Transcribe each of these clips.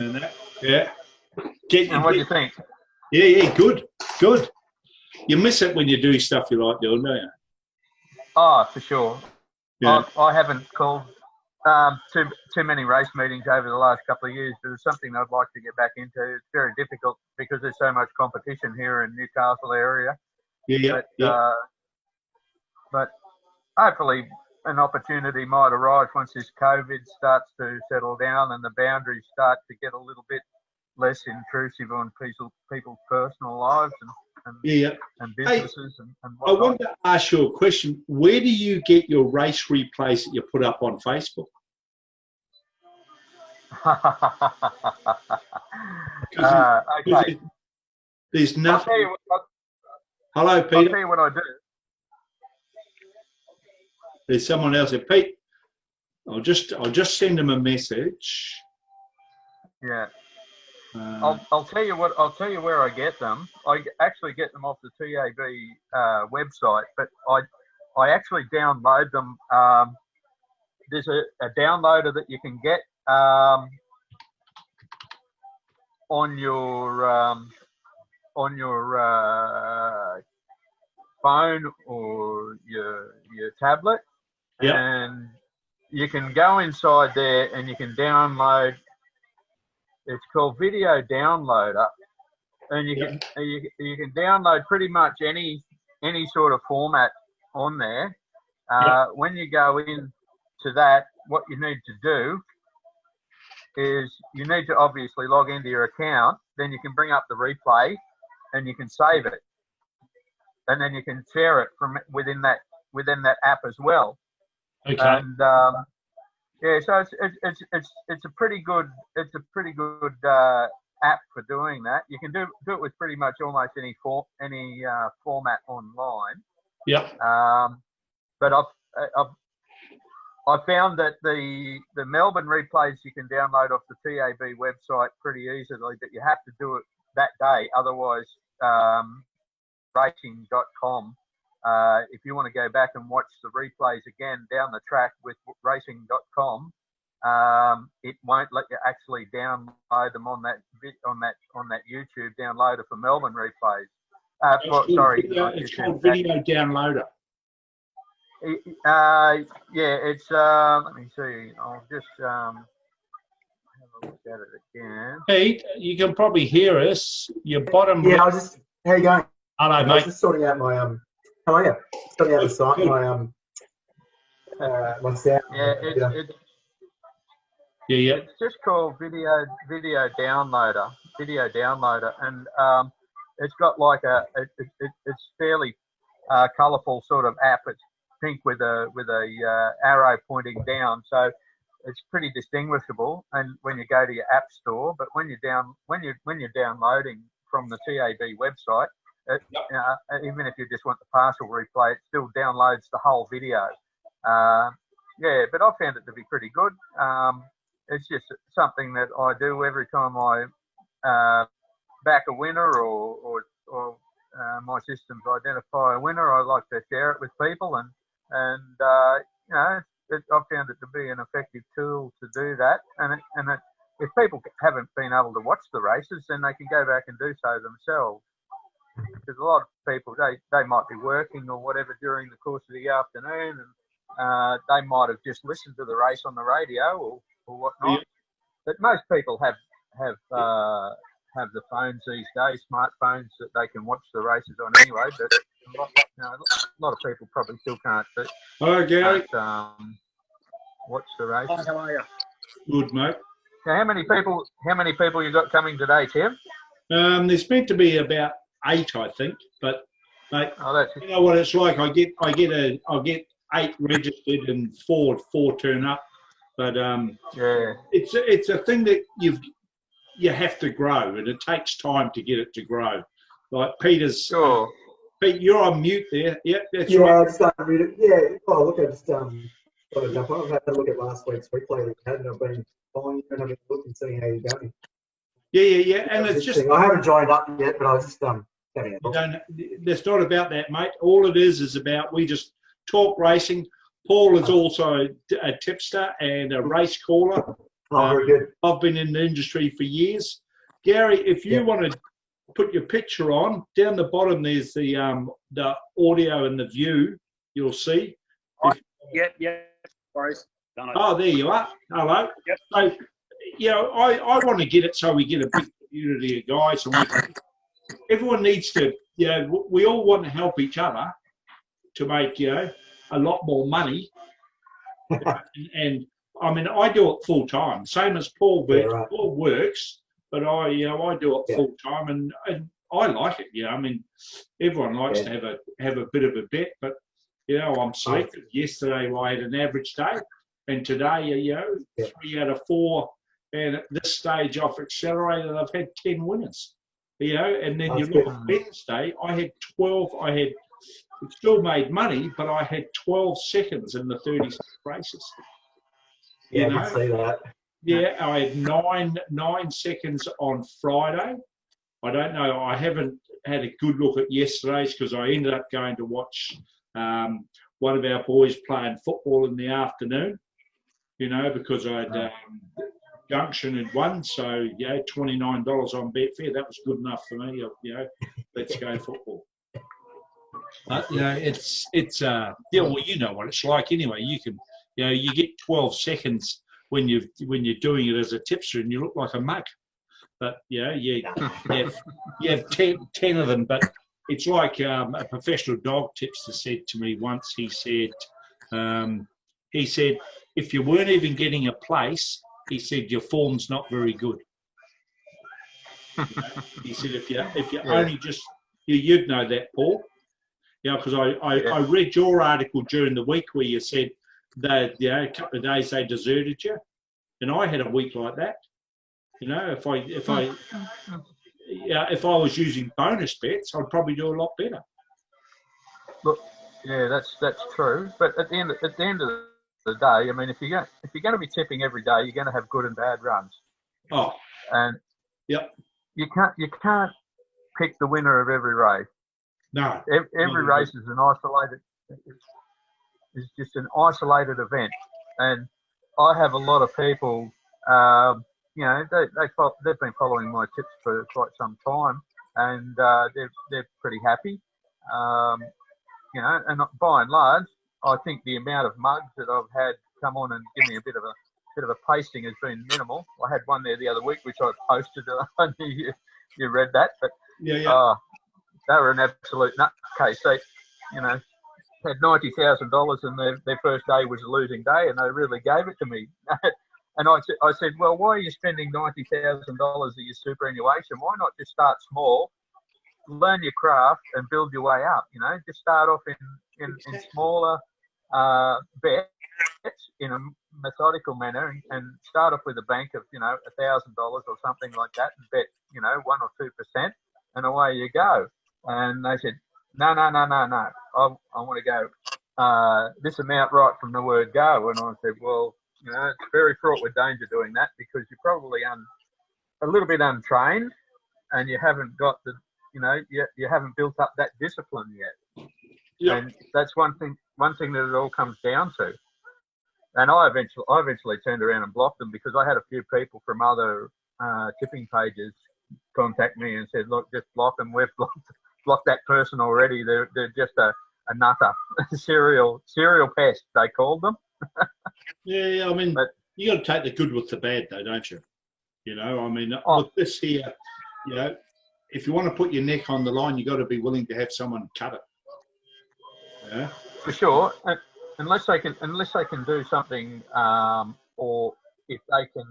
And that, yeah. And what do you think? Yeah, good. You miss it when you do stuff you like doing, don't you? Oh, for sure. Yeah. I haven't called too many race meetings over the last couple of years, but it's something I'd like to get back into. It's very difficult because there's so much competition here in Newcastle area. Yeah. But hopefully an opportunity might arise once this COVID starts to settle down and the boundaries start to get a little bit less intrusive on people's personal lives and businesses. Hey, and I wanted to ask you a question. Where do you get your race replays that you put up on Facebook? Okay. There's nothing. Hello, Peter. I'll tell you what I do. There's someone else here. Pete, I'll just send him a message. Yeah. I'll tell you where I get them. I actually get them off the TAB website, but I actually download them. There's a downloader that you can get on your phone or your tablet, and you can go inside there and you can download. It's called Video Downloader, and you can download pretty much any sort of format on there. When you go into that, what you need to do is you need to obviously log into your account. Then you can bring up the replay, and you can save it, and then you can share it from within that app as well. Okay. And yeah, so it's a pretty good app for doing that. You can do it with pretty much almost any format online. Yep. But I've found that the Melbourne replays you can download off the TAB website pretty easily, but you have to do it that day. Otherwise, racing.com. If you want to go back and watch the replays again down the track with racing.com, it won't let you actually download them on that YouTube downloader for Melbourne replays. It's called Video Downloader. Yeah, it's let me see. I'll just have a look at it again. Pete, you can probably hear us. Your bottom. Yeah, how you going? Hello, mate. I was just sorting out my How are you? Sorting out the site, my sound. Yeah, it's just called Video Downloader, and it's got like it's fairly colourful sort of app. It's pink with a arrow pointing down, so it's pretty distinguishable. And when you go to your app store, but when you're downloading from the TAB website, even if you just want the partial replay, it still downloads the whole video. Yeah, but I found it to be pretty good. It's just something that I do every time I back a winner or my systems identify a winner. I like to share it with people, and you know, I've found it to be an effective tool to do that. And if people haven't been able to watch the races, then they can go back and do so themselves. Because a lot of people, they might be working or whatever during the course of the afternoon, and they might have just listened to the race on the radio or whatnot. Yeah. But most people have the phones these days, smartphones, that they can watch the races on anyway. But a lot of people probably still can't. Hello, Gary. Watch the races. Hi, how are you? Good, mate. Now, how many people you got coming today, Tim? There's meant to be about 8, I think. But mate, you know what it's like. I get 8 registered and four turn up. But yeah, it's a thing that you have to grow, and it takes time to get it to grow. Like Peter's. Sure. Pete, you're on mute there. Yeah, that's right. right. I just unmuted. Yeah. Oh, look, I just got to jump on. I've had a look at last week's replay that you had, and I've been following you and having a look and seeing how you're going. Yeah. And it's just. I haven't joined up yet, but I was just having a look. It's not about that, mate. All it is about we just talk racing. Paul is also a tipster and a race caller. Oh, very good. I've been in the industry for years. Gary, if you want to put your picture on, down the bottom there's the audio and the view. You'll see. Yep. Sorry. Oh, there you are. Hello. Yep. So, I want to get it so we get a big community of guys, and everyone needs to. We all want to help each other to make a lot more money. And I mean, I do it full time, same as Paul. Right. Paul works, but I do it full time, and I like it. I mean, everyone likes to have a bit of a bet, but I'm selected. Yesterday I had an average day, and today 3 out of 4. And at this stage off Accelerated, I've had 10 winners. And then you look at Wednesday, I had 12. It still made money, but I had 12 seconds in the 36 races. I can see that. Yeah, I had 9 seconds on Friday. I don't know. I haven't had a good look at yesterday's because I ended up going to watch one of our boys playing football in the afternoon. Because I had Junction had won, so $29 on Betfair. That was good enough for me. Let's go football. But it's well, you know what it's like anyway. You can you get 12 seconds when you're doing it as a tipster, and you look like a mug. But you have 10 of them. But it's like a professional dog tipster said to me once. He said if you weren't even getting a place, he said your form's not very good. He said if you only just you'd know that, Paul. Because I read your article during the week where you said that a couple of days they deserted you, and I had a week like that. If I was using bonus bets, I'd probably do a lot better. Look, that's true. But at the end of the day, I mean, if you're going to be tipping every day, you're going to have good and bad runs. Oh, and you can't pick the winner of every race. No, every race is an isolated. It's just an isolated event, and I have a lot of people. They've been following my tips for quite some time, and they're pretty happy. And by and large, I think the amount of mugs that I've had come on and give me a bit of a pasting has been minimal. I had one there the other week, which I posted. I knew you read that, but they were an absolute nutcase. They, had $90,000 and their first day was a losing day, and they really gave it to me. And I said, well, why are you spending $90,000 of your superannuation? Why not just start small, learn your craft, and build your way up? Just start off in smaller bets in a methodical manner, and start off with a bank of $1,000 or something like that, and bet 1 or 2%, and away you go. And they said, no. I want to go this amount right from the word go. And I said, well, it's very fraught with danger doing that, because you're probably a little bit untrained, and you haven't got the, you haven't built up that discipline yet. Yep. And that's one thing that it all comes down to. And I eventually turned around and blocked them, because I had a few people from other tipping pages contact me and said, look, just block them. We've blocked that person already. They're just a nutter, serial pest, they called them. Yeah, I mean, you got to take the good with the bad, though, don't you? I mean, look, this here, if you want to put your neck on the line, you got to be willing to have someone cut it. Yeah, for sure. Unless they can do something, or if they can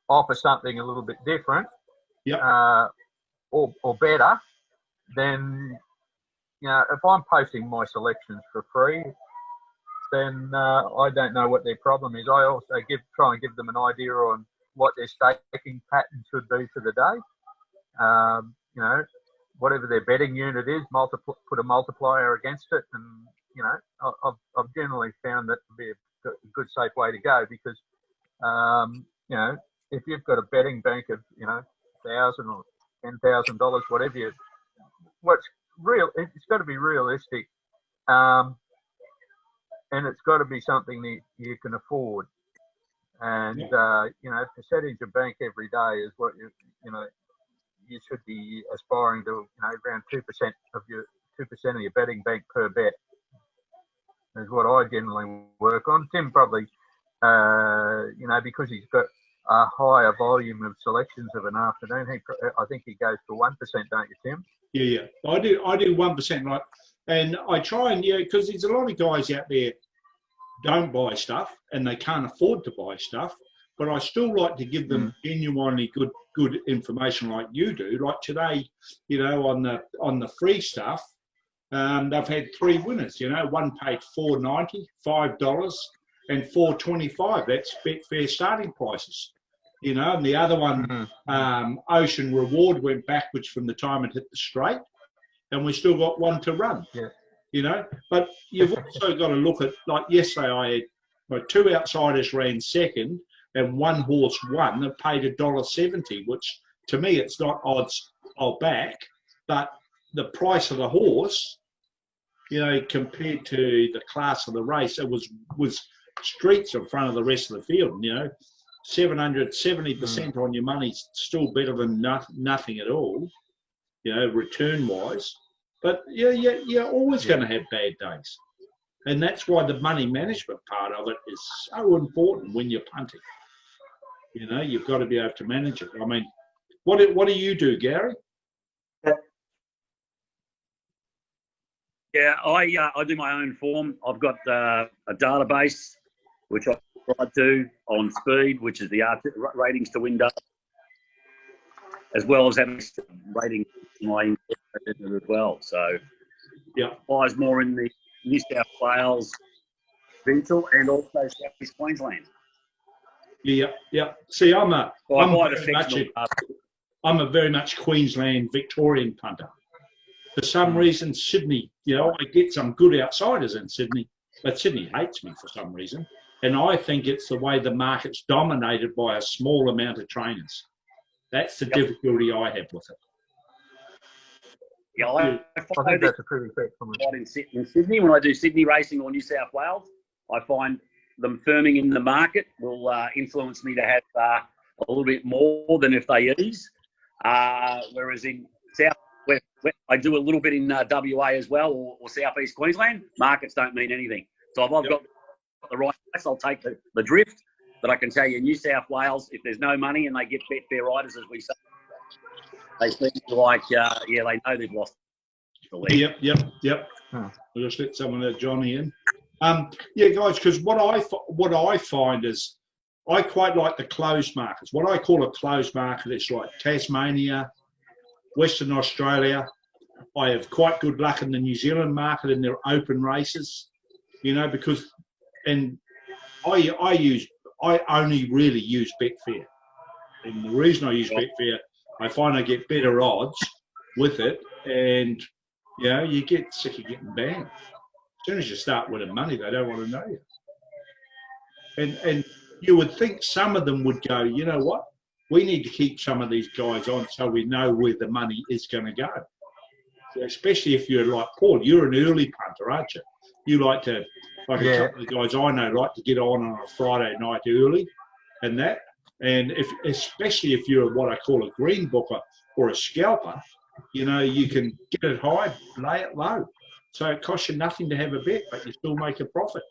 offer something a little bit different, or better, then if I'm posting my selections for free, then I don't know what their problem is. I also try and give them an idea on what their staking pattern should be for the day. Whatever their betting unit is, put a multiplier against it, and I've generally found that to be a good, safe way to go, because if you've got a betting bank of $1,000 or $10,000, whatever, what's real, it's got to be realistic. And it's got to be something that you can afford. And you know, percentage of bank every day is what you should be aspiring to. You know, around 2% of your 2% of your betting bank per bet is what I generally work on. Tim probably, you know, because he's got a higher volume of selections of an afternoon. I think he goes for 1%, don't you, Tim? Yeah. I do 1%, right? And I try and, because there's a lot of guys out there don't buy stuff and they can't afford to buy stuff, but I still like to give them genuinely good information like you do. Like today, you know, on the free stuff, they've had 3 winners. You know, one paid $4.90, $5, and $4.25. That's Betfair starting prices. You know, and the other one, Ocean Reward, went backwards from the time it hit the straight, and we still got one to run. Yeah. You know, but you've also got to look at, like yesterday, I had my 2 outsiders ran second, and 1 horse won. They paid $1.70, which to me it's not odds I'll back, but the price of the horse, you know, compared to the class of the race, it was streets in front of the rest of the field. You know, 70% on your money's still better than nothing at all, you know, return wise. But you're always going to have bad days, and that's why the money management part of it is so important when you're punting. You know, you've got to be able to manage it. I mean, what do you do, Gary? Yeah, I do my own form. I've got a database which I subscribe to on Speed, which is the ratings to win data, as well as having ratings in my as well. So yeah, applies more in the New South Wales, Provincial, and also South East Queensland. Yeah. See, I'm a very much Queensland Victorian punter. For some reason, Sydney, you know, I get some good outsiders in Sydney, but Sydney hates me for some reason. And I think it's the way the market's dominated by a small amount of trainers. That's the difficulty I have with it. Yeah, I think that's a pretty fair comment. In Sydney, when I do Sydney racing or New South Wales, I find them firming in the market will influence me to have a little bit more than if they ease. Whereas in South, where I do a little bit in WA as well, or South East Queensland, markets don't mean anything. So if I've got the right price, I'll take the drift. But I can tell you, New South Wales, if there's no money and they get Betfair riders, as we say, they seem like, they know they've lost the league. Yep. I'll just let someone let Johnny in. Guys, because what I find is I quite like the closed markets. What I call a closed market is like Tasmania, Western Australia. I have quite good luck in the New Zealand market in their open races, you know, because, and I only really use Betfair. And the reason I use Betfair, I find I get better odds with it, and, you know, you get sick of getting banned. As soon as you start winning money, they don't want to know you. And you would think some of them would go, you know what, we need to keep some of these guys on so we know where the money is going to go. Especially if you're like Paul, you're an early punter, aren't you? You like to, like a couple of guys I know, like to get on a Friday night early and that. And especially if you're what I call a green booker or a scalper, you know, you can get it high, lay it low. So it costs you nothing to have a bet, but you still make a profit.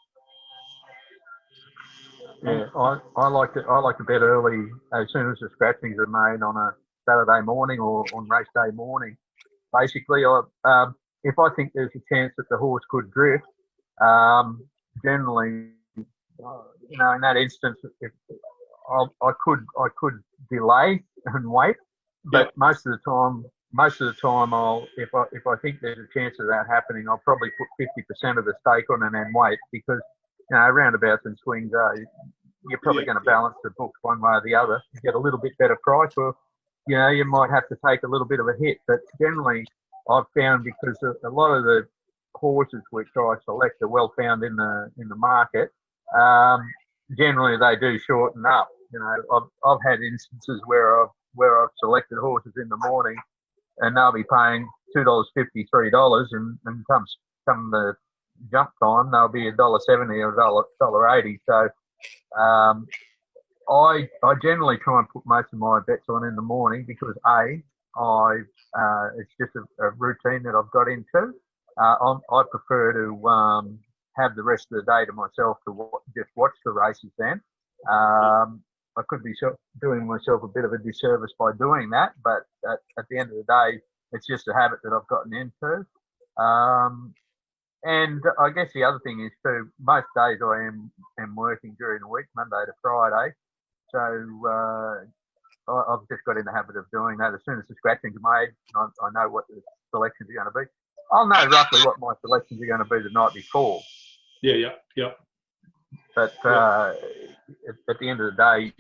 Yeah, I like to bet early as soon as the scratchings are made on a Saturday morning or on race day morning. Basically, if I think there's a chance that the horse could drift, generally, you know, in that instance, I could delay and wait, but most of the time, if I think there's a chance of that happening, I'll probably put 50% of the stake on and then wait, because, you know, roundabouts and swings you're probably going to balance the books one way or the other. You get a little bit better price, or, you know, you might have to take a little bit of a hit. But generally, I've found, because a lot of the horses which I select are well found in the market, generally they do shorten up. You know, I've had instances where I've selected horses in the morning, and they'll be paying $2.50, $3, and come the jump time, they'll be $1.70 or $1.80. So I generally try and put most of my bets on in the morning because it's just a routine that I've got into. I prefer to have the rest of the day to myself to just watch the races then. I could be doing myself a bit of a disservice by doing that, but at the end of the day, it's just a habit that I've gotten into. And I guess the other thing is too, most days I am working during the week, Monday to Friday. So I've just got in the habit of doing that. As soon as the scratchings are made, I know what the selections are going to be. I'll know roughly what my selections are going to be the night before. Yeah. But at the end of the day,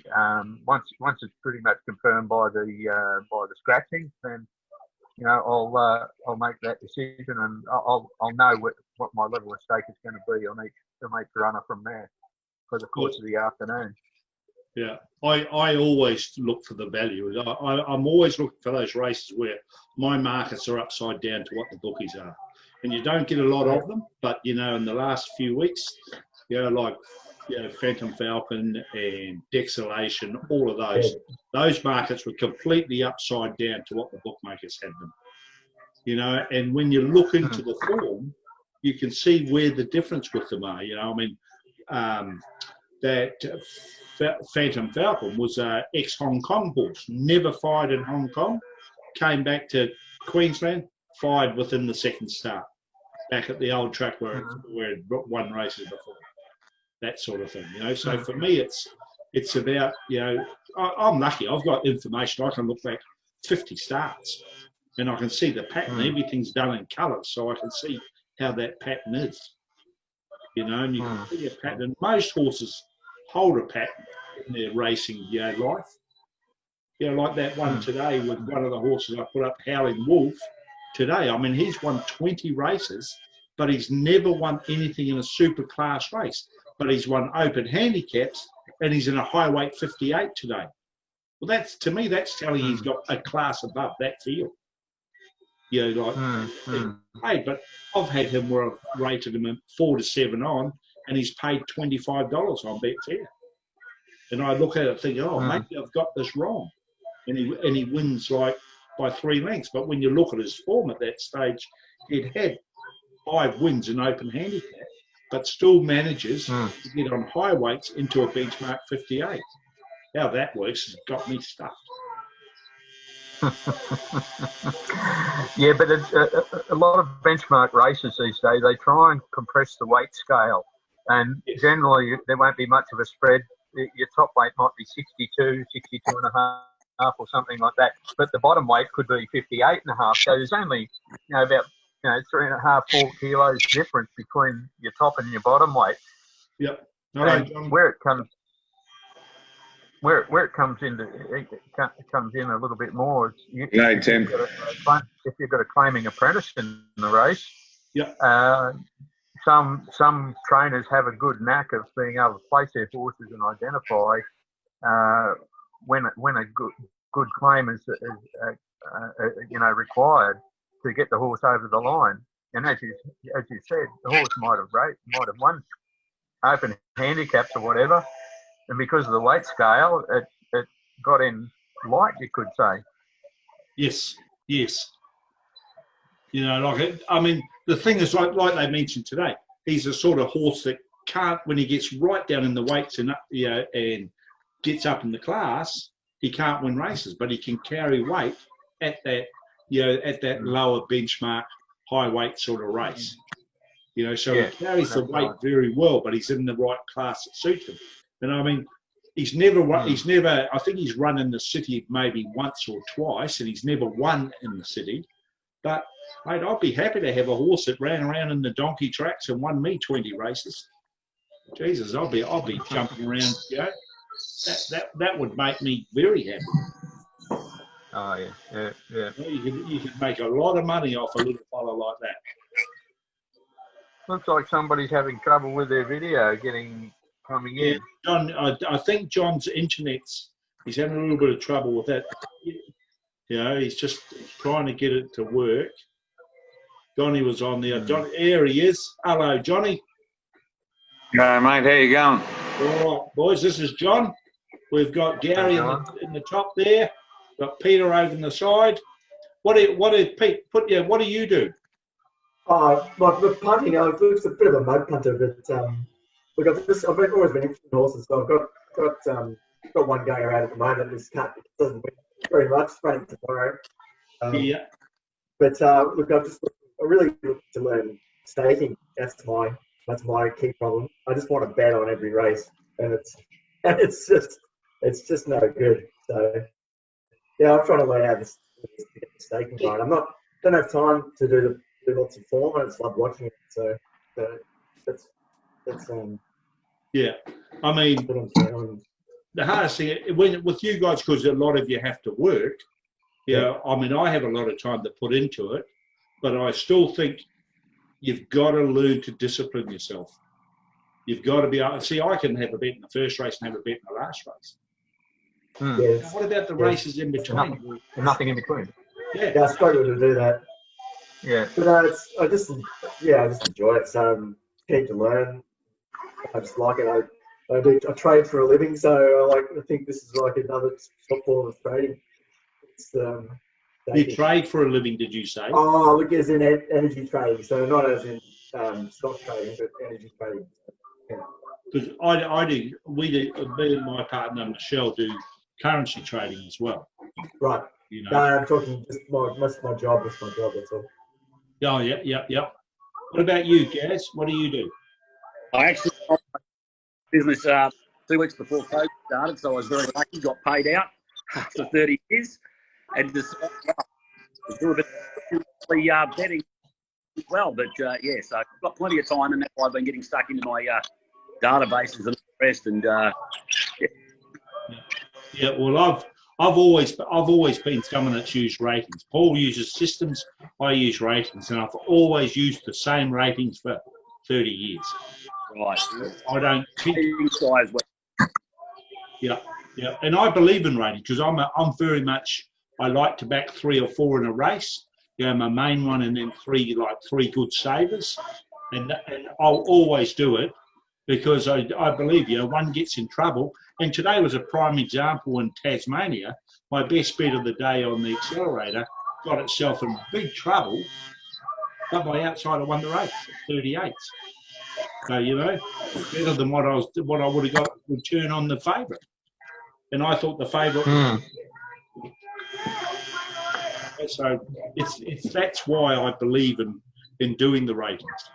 once it's pretty much confirmed by the scratchings, then I'll make that decision, and I'll know what my level of stake is going to be on each runner from there for the course of the afternoon. Yeah, I always look for the value. I'm always looking for those races where my markets are upside down to what the bookies are. And you don't get a lot of them, but, in the last few weeks, like Phantom Falcon and Dexalation, all of those markets were completely upside down to what the bookmakers had them. And when you look into the form, you can see where the difference with them are. That Phantom Falcon was an ex-Hong Kong horse, never fired in Hong Kong, came back to Queensland, fired within the second start, back at the old track where it won races before, that sort of thing. So for me, it's about, I'm lucky. I've got information. I can look back 50 starts, and I can see the pattern. Everything's done in colours, so I can see how that pattern is. And you can see a pattern. Most horses hold a pattern in their racing life. Like that one today with one of the horses I put up, Howling Wolf, today. I mean, he's won 20 races, but he's never won anything in a super class race. But he's won open handicaps, and he's in a high weight 58 today. Well, to me, that's telling he's got a class above that field. Hey, but I've had him where I've rated him at 4 to 7 on, and he's paid $25 on Betfair. And I look at it thinking, maybe I've got this wrong. And he wins like by 3 lengths. But when you look at his form at that stage, he'd had 5 wins in open handicap, but still manages to get on high weights into a benchmark 58. How that works has got me stuffed. Yeah, but a lot of benchmark races these days, they try and compress the weight scale, and generally there won't be much of a spread. Your top weight might be 62, 62 and a half or something like that, but the bottom weight could be 58 and a half. So there's only about 3.5, 4 kilos difference between your top and your bottom weight. Yep. Where it comes in a little bit more. Tim. If you've got a claiming apprentice in the race, some trainers have a good knack of being able to place their horses and identify when a good claim is required to get the horse over the line. And as you said, the horse might have won open handicaps or whatever. And because of the weight scale, it got in light, you could say. Yes. The thing is, like they mentioned today, he's a sort of horse that can't, when he gets right down in the weights and and gets up in the class, he can't win races, but he can carry weight at that lower benchmark, high weight sort of race. So he carries the weight very well, but he's in the right class that suits him. And I mean, he's never. I think he's run in the city maybe once or twice, and he's never won in the city. But mate, I'd be happy to have a horse that ran around in the donkey tracks and won me 20 races. Jesus, I'll be jumping around. That would make me very happy. Oh yeah. You could make a lot of money off a little fellow like that. Looks like somebody's having trouble with their video coming in. John, I think John's internet's, he's having a little bit of trouble with that. He's just trying to get it to work. Johnny was on there. Johnny, here he is. Hello, Johnny. Mate, how you going? All right, boys, this is John. We've got Gary in the top there. Got Peter over on the side. What do Pete? What do you do? Like with punting, it's a bit of a mud punter, but look, I've always been interested in horses, so I've got one going around at the moment. This cat doesn't win very much. Running tomorrow. Yeah. But look, I really look to learn staking. That's my key problem. I just want to bet on every race, and it's just no good. So yeah, I'm trying to learn how to get the staking right. Don't have time to do lots of form. I just love watching it. So that's yeah. I mean, the hardest thing with you guys, because a lot of you have to work. Yeah, I mean, I have a lot of time to put into it, but I still think you've got to learn to discipline yourself. You've got to be able to see. I can have a bet in the first race and have a bet in the last race. Yes. What about the races in between? Nothing in between. Yeah, I struggle to do that. Yeah. But I just enjoy it. So I'm keen to learn. I just like it. I trade for a living, so I think this is like another form of trading. You trade for a living, did you say? Oh, look, as in energy trading, so not as in stock trading, but energy trading. Because I do, me and my partner Michelle do currency trading as well. Right. You know. No, I'm talking just my job. That's my job. That's all. Oh, yep. What about you, Gaz? What do you do? I actually started my business 2 weeks before COVID started, so I was very lucky. Got paid out after 30 years, and decided to do a bit of betting as well. But so I've got plenty of time, and that's why I've been getting stuck into my databases and the rest. And yeah. Well, I've always been someone that's used ratings. Paul uses systems. I use ratings, and I've always used the same ratings for 30 years. Right. I don't think. Yeah. And I believe in ratings because I'm very much. I like to back 3 or 4 in a race. My main one, and then three good savers, and I'll always do it because I believe one gets in trouble. And today was a prime example in Tasmania. My best bet of the day on the accelerator got itself in big trouble, but my outsider won the race at 38. So better than what I would have got return on the favourite. And I thought the favourite. So that's why I believe in doing the ratings.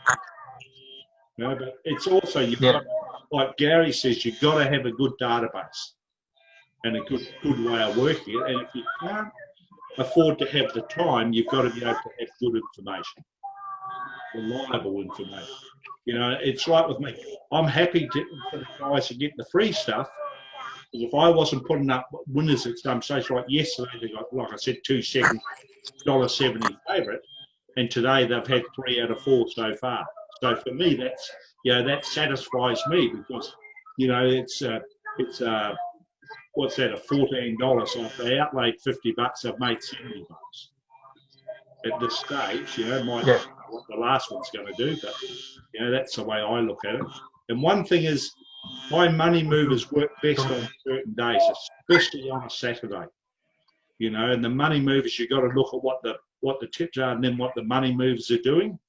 But it's also you've got, like Gary says, you've got to have a good database and a good way of working it. And if you can't afford to have the time, you've got to be able to have good information, reliable information. It's like with me. I'm happy for the guys to get the free stuff. If I wasn't putting up winners at some stage, like yesterday, they got, like I said, 2 seconds, $1.70 favourite, and today they've had 3 out of 4 so far. So for me, that satisfies me because it's what's that, $14. So if they outlaid $50, I've made $70 at this stage. Might not know what the last one's going to do, but that's the way I look at it. And one thing is, my money movers work best on certain days, especially on a Saturday. And the money movers, you've got to look at what the tips are and then what the money movers are doing,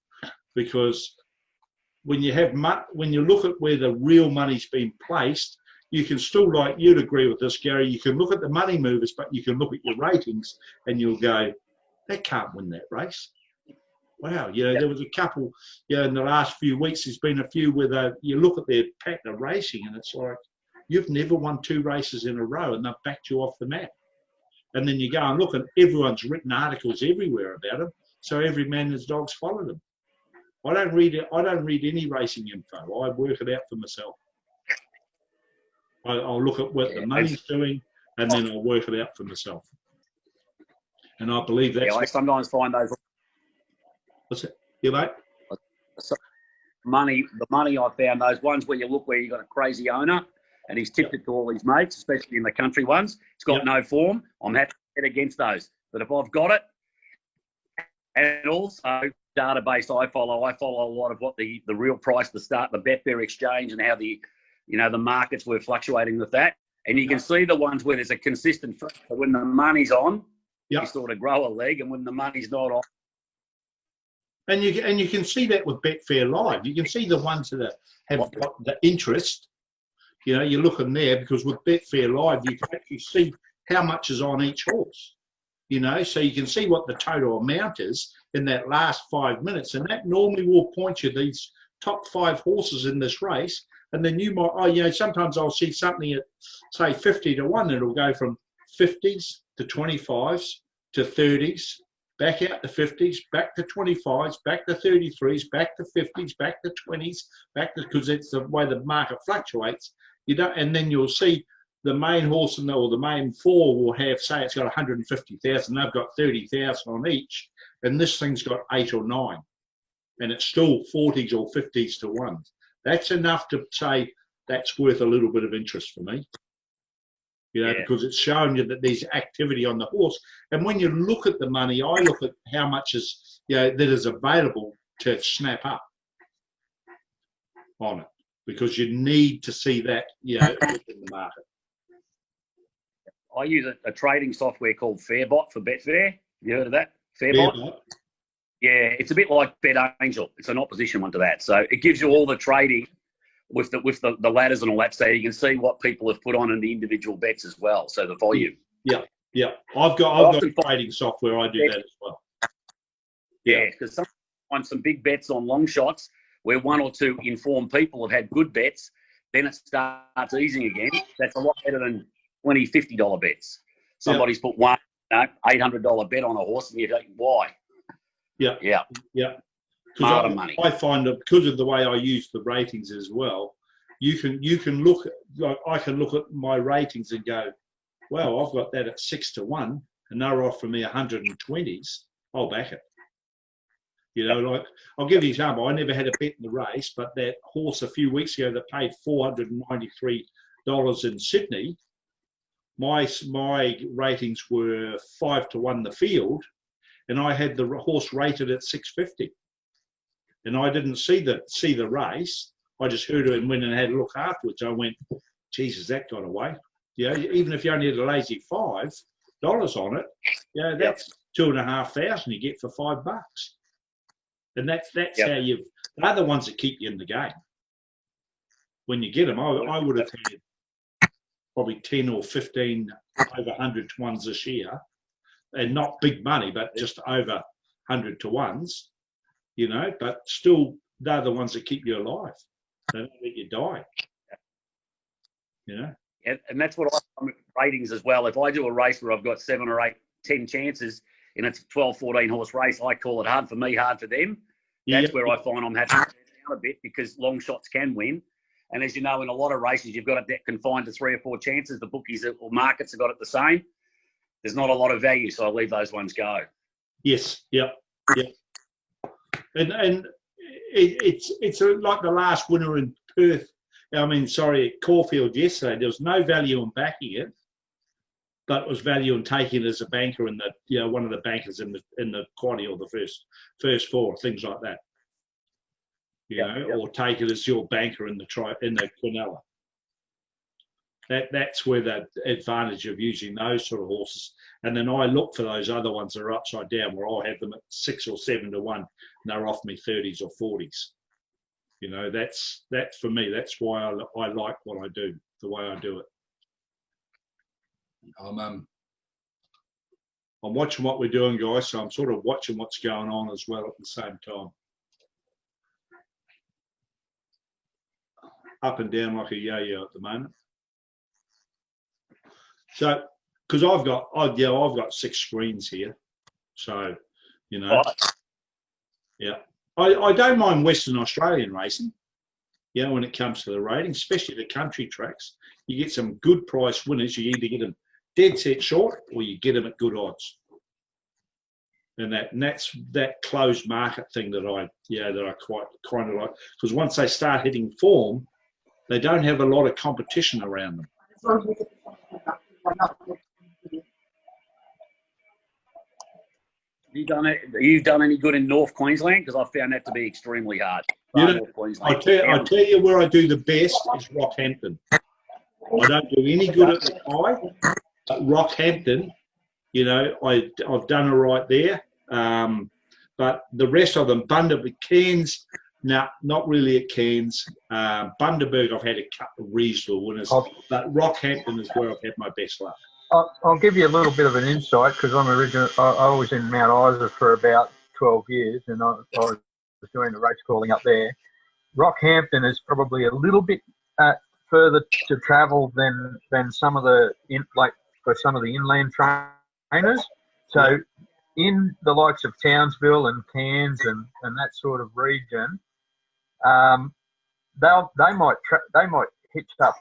because when you look at where the real money's been placed, you can still, like you'd agree with this, Gary, you can look at the money movers, but you can look at your ratings and you'll go, they can't win that race. Wow, there was a couple, in the last few weeks, there's been a few where you look at their pattern of racing and it's like, you've never won 2 races in a row and they've backed you off the map. And then you go and look and everyone's written articles everywhere about them, so every man and his dogs follow them. I don't read any racing info. I work it out for myself. I'll look at what the money's doing and then I'll work it out for myself. And I believe that's... I sometimes find those... What's it? You mate? The money I found, those ones where you look where you've got a crazy owner and he's tipped it to all his mates, especially in the country ones. It's got no form. I'm happy to bet against those. But if I've got it, and also database I follow a lot of what the real price to start the Betfair exchange and how the markets were fluctuating with that. And you can see the ones where there's a consistent front. So when the money's on, Yep. you sort of grow a leg, and when the money's not on. And you can see that with Betfair Live. You can see the ones that have got the interest. You know, you look in there, because with Betfair Live, you can actually see how much is on each horse. You know, so you can see what the total amount is in that last 5 minutes. And that normally will point you these top 5 horses in this race. And then you might, sometimes I'll see something at, say, 50 to 1. It'll go from 50s to 25s to 30s, back out to 50s, back to 25s, back to 33s, back to 50s, back to 20s, because it's the way the market fluctuates. And then you'll see the main horse or the main 4 will have, say, it's got 150,000. They've got 30,000 on each, and this thing's got 8 or 9, and it's still 40s or 50s to 1. That's enough to say that's worth a little bit of interest for me. Because it's showing you that there's activity on the horse. And when you look at the money, I look at how much is, that is available to snap up on it, because you need to see that, in the market. I use a trading software called Fairbot for Betfair. You heard of that? Fairbot? Yeah, it's a bit like BetAngel. It's an opposition one to that. So it gives you all the trading with the ladders and all that, so you can see what people have put on in the individual bets as well. So the volume. Yeah. I've got trading software. I do that as well. Yeah, because sometimes some big bets on long shots where 1 or 2 informed people have had good bets, then it starts easing again. That's a lot better than $20, $50 bets. Somebody's put one $800 bet on a horse, and you think, why? Yeah. Because money. I find that because of the way I use the ratings as well, you can look at, like, I can look at my ratings and go, well, I've got that at 6 to 1, and they're offering me 120s. I'll back it. Like, I'll give you an example. I never had a bet in the race, but that horse a few weeks ago that paid $493 in Sydney, my ratings were 5 to 1 the field, and I had the horse rated at 650. And I didn't see the race. I just heard it and went and had a look afterwards. I went, Jesus, that got away. Even if you only had a lazy $5 on it, that's $2,500 you get for $5. And that's how they're the ones that keep you in the game. When you get them, I would have had probably 10 or 15 over 100 to 1s this year, and not big money, but just over 100 to 1s. But still, they're the ones that keep you alive. They don't let you die. And that's what I find with ratings as well. If I do a race where I've got 7 or 8, 10 chances, and it's a 12, 14 horse race, I call it hard for me, hard for them. That's where I find I'm having to turn down a bit, because long shots can win. And as you know, in a lot of races, you've got it confined to 3 or 4 chances. The bookies or markets have got it the same. There's not a lot of value, so I leave those ones go. Yes. Yep. And it's like the last winner in Perth. At Caulfield yesterday. There was no value in backing it, but it was value in taking it as a banker in the one of the bankers in the quaddy or the first 4, things like that. Or take it as your banker in the Quinella. That's where the advantage of using those sort of horses. And then I look for those other ones that are upside down, where I'll have them at 6 or 7 to 1, and they're off me 30s or 40s. That's for me. That's why I like what I do, the way I do it. I'm watching what we're doing, guys, so I'm sort of watching what's going on as well at the same time. Up and down like a yo-yo at the moment. So, because I've got 6 screens here, so I don't mind Western Australian racing. When it comes to the ratings, especially the country tracks, you get some good price winners. You either get them dead set short, or you get them at good odds. And that's that closed market thing that I quite kind of like, because once they start hitting form, they don't have a lot of competition around them. Have you done any good in North Queensland? Because I found that to be extremely hard. North Queensland. I tell you where I do the best is Rockhampton. I don't do any good at the High, but Rockhampton, you know, I've done all right there. But the rest of them, Bundaberg, Cairns, no, not really at Cairns. Bundaberg, I've had a couple of reasonable winners, but Rockhampton is where I've had my best luck. I'll give you a little bit of an insight because I was in Mount Isa for about 12 years and I was doing the race calling up there. Rockhampton is probably a little bit further to travel than some of for some of the inland trainers. So in the likes of Townsville and Cairns and that sort of region, they might hitch up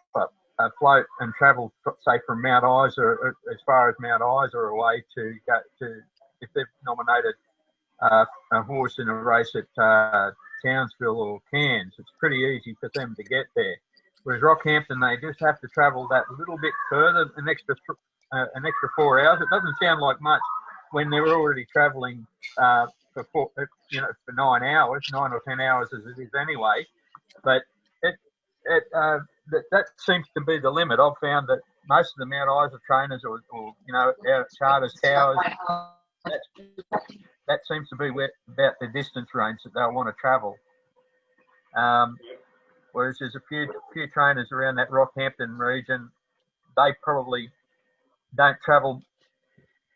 a float and travel, say, from Mount Isa as far as Mount Isa away to go to, if they've nominated a horse in a race at Townsville or Cairns, it's pretty easy for them to get there. Whereas Rockhampton, they just have to travel that little bit further, an extra 4 hours. It doesn't sound like much when they're already travelling for 9 hours, 9 or 10 hours as it is anyway. But that seems to be the limit. I've found that most of the Mount Isa trainers, or out at Charters Towers, that seems to be about the distance range that they'll want to travel. Whereas there's a few trainers around that Rockhampton region, they probably don't travel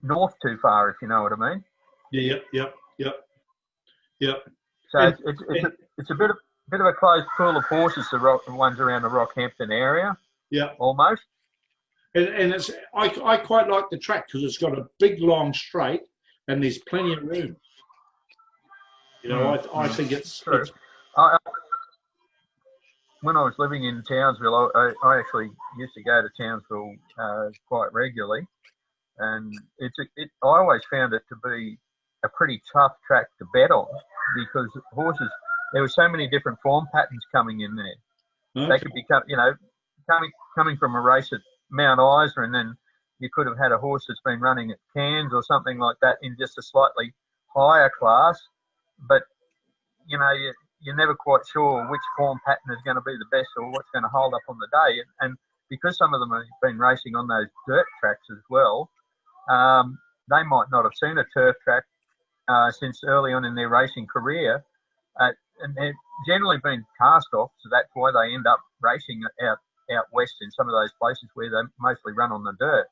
north too far, if you know what I mean. Yep. So it's a bit of a closed pool of horses, the ones around the Rockhampton area. Yeah, almost. And I quite like the track because it's got a big long straight and there's plenty of room. You know, I think it's true. When I was living in Townsville, I actually used to go to Townsville quite regularly, and I always found it to be a pretty tough track to bet on because horses, there were so many different form patterns coming in there. Okay. They could be, coming from a race at Mount Isa, and then you could have had a horse that's been running at Cairns or something like that in just a slightly higher class, but you're never quite sure which form pattern is going to be the best or what's going to hold up on the day. And because some of them have been racing on those dirt tracks as well, they might not have seen a turf track since early on in their racing career. And they've generally been cast off, so that's why they end up racing out west in some of those places where they mostly run on the dirt.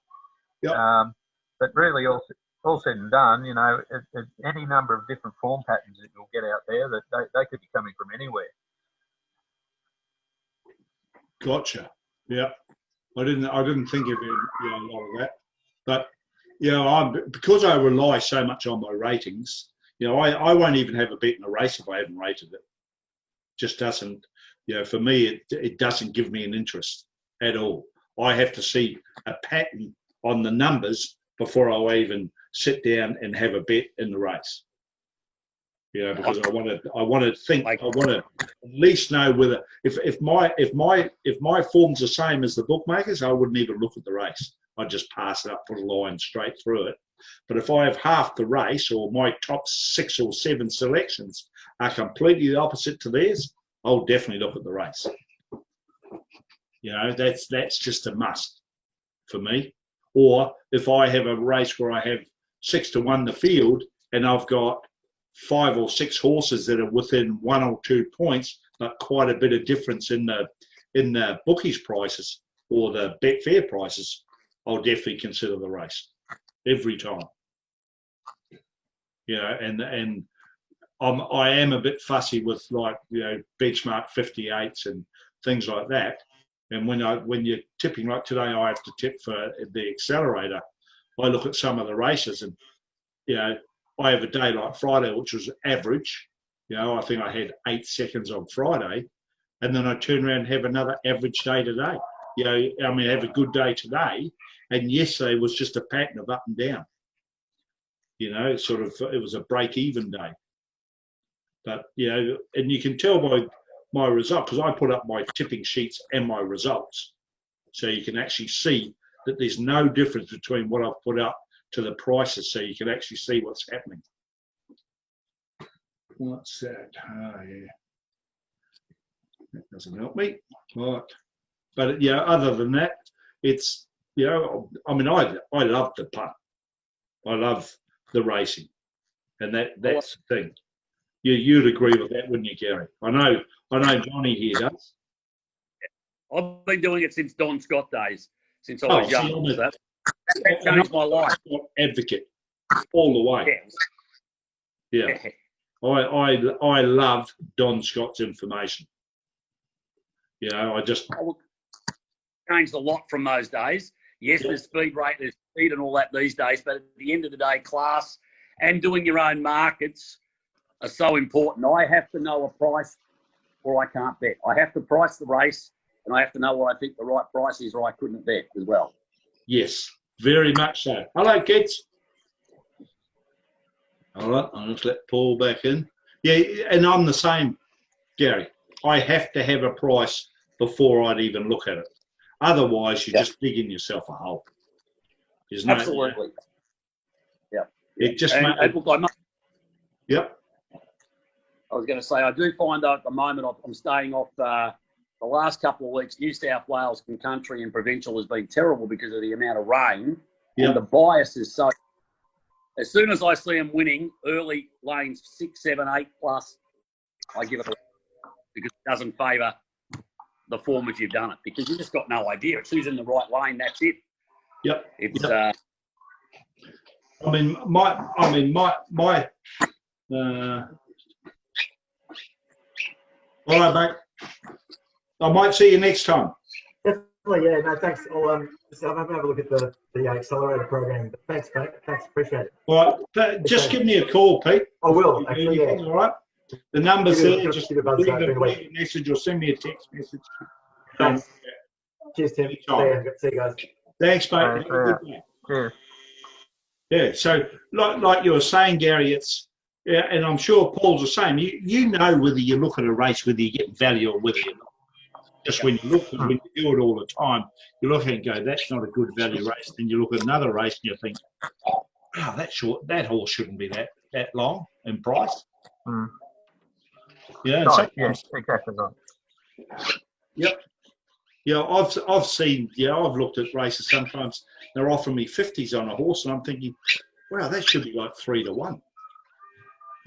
Yep. But really, all said and done, any number of different form patterns that you'll get out there that they could be coming from anywhere. Gotcha. Yeah, I didn't think of a lot of that, but because I rely so much on my ratings, I won't even have a bet in a race if I haven't rated it. Just doesn't, for me, it doesn't give me an interest at all. I have to see a pattern on the numbers before I even sit down and have a bet in the race. Because I want to at least know whether if my form's the same as the bookmakers, I wouldn't even look at the race. I'd just pass it up, put a line straight through it. But if I have half the race or my top 6 or 7 selections are completely the opposite to theirs, I'll definitely look at the race. That's just a must for me. Or if I have a race where I have 6-1 the field and I've got 5 or 6 horses that are within 1 or 2 points, but quite a bit of difference in the bookies prices or the Betfair prices, I'll definitely consider the race every time. And I am a bit fussy with benchmark 58s and things like that. And when you're tipping, like today, I have to tip for the accelerator. I look at some of the races, and I have a day like Friday, which was average. I think I had 8 seconds on Friday, and then I turn around and have another average day today. Have a good day today, and yesterday was just a pattern of up and down. It was a break-even day. But and you can tell by my result, because I put up my tipping sheets and my results, so you can actually see that there's no difference between what I've put up to the prices, so you can actually see what's happening. What's that? Oh, yeah. That doesn't help me. Right. But other than that, it's I mean, I love the punt. I love the racing, and that's the thing. You'd agree with that, wouldn't you, Gary? I know Johnny here does. I've been doing it since Don Scott days, since I was young. So that changed my life. Advocate all the way. Yeah. I love Don Scott's information. I just changed a lot from those days. Yes, there's speed rate, there's speed and all that these days, but at the end of the day, class and doing your own markets are so important. I have to know a price or I can't bet. I have to price the race and I have to know what I think the right price is or I couldn't bet as well. Yes, very much so. Hello, kids. All right, I'll just let Paul back in. Yeah, and I'm the same, Gary. I have to have a price before I'd even look at it. Otherwise, you're just digging yourself a hole. Absolutely. It just Yep. I was going to say, I do find that at the moment I'm staying off the last couple of weeks. New South Wales and country and provincial has been terrible because of the amount of rain. Yep. And the bias is so. As soon as I see them winning early lanes 6, 7, 8 plus, I give it away because it doesn't favour the form if you've done it because you just got no idea. It's who's in the right lane. That's it. Yep. It's. I mean, my. All right, mate. I might see you next time. Definitely, yeah. No, thanks. I'll have a look at the accelerator program. But thanks, mate. Thanks, appreciate it. All right, just give me a call, Pete. I will. Actually, yeah. All right. The number's there. Just leave a message or send me a text message. Thanks. Cheers, Tim. See you guys. Thanks, mate. Cheers. Yeah. So, like you were saying, Gary, and I'm sure Paul's the same. You know whether you look at a race, whether you get value or whether you're not. Just when you look, when you do it all the time, you look at it and go, that's not a good value race. Then you look at another race and you think, wow, that horse shouldn't be that long in price. Mm. Yeah, yes, exactly right. Yep. Yeah, I've seen. Yeah, I've looked at races. Sometimes they're offering me 50s on a horse, and I'm thinking, wow, that should be like 3 to 1.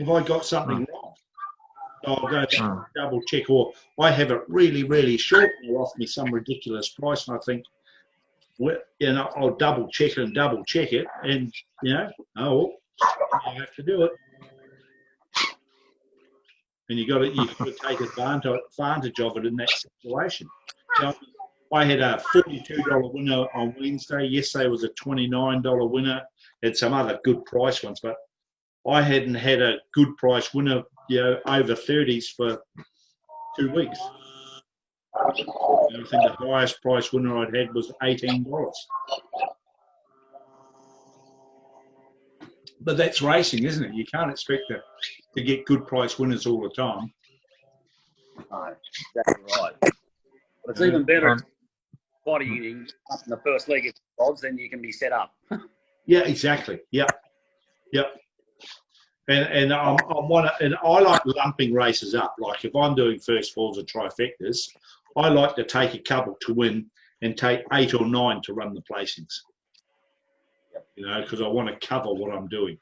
Have I got something wrong? So I'll go back and double check, or I have it really, really short, and they'll offer me some ridiculous price, and I think, well, I'll double check it, and I have to do it. And you got to take advantage of it in that situation. So I had a $42 winner on Wednesday. Yesterday was a $29 winner. Had some other good price ones, but I hadn't had a good price winner, over 30s for 2 weeks. I think the highest price winner I'd had was $18. But that's racing, isn't it? You can't expect to get good price winners all the time. No, exactly right. But it's even better body eating up in the first leg of odds, then you can be set up. Yeah, exactly. Yep. And I like lumping races up. Like if I'm doing first falls or trifectas, I like to take a couple to win and take 8 or 9 to run the placings. Because I want to cover what I'm doing.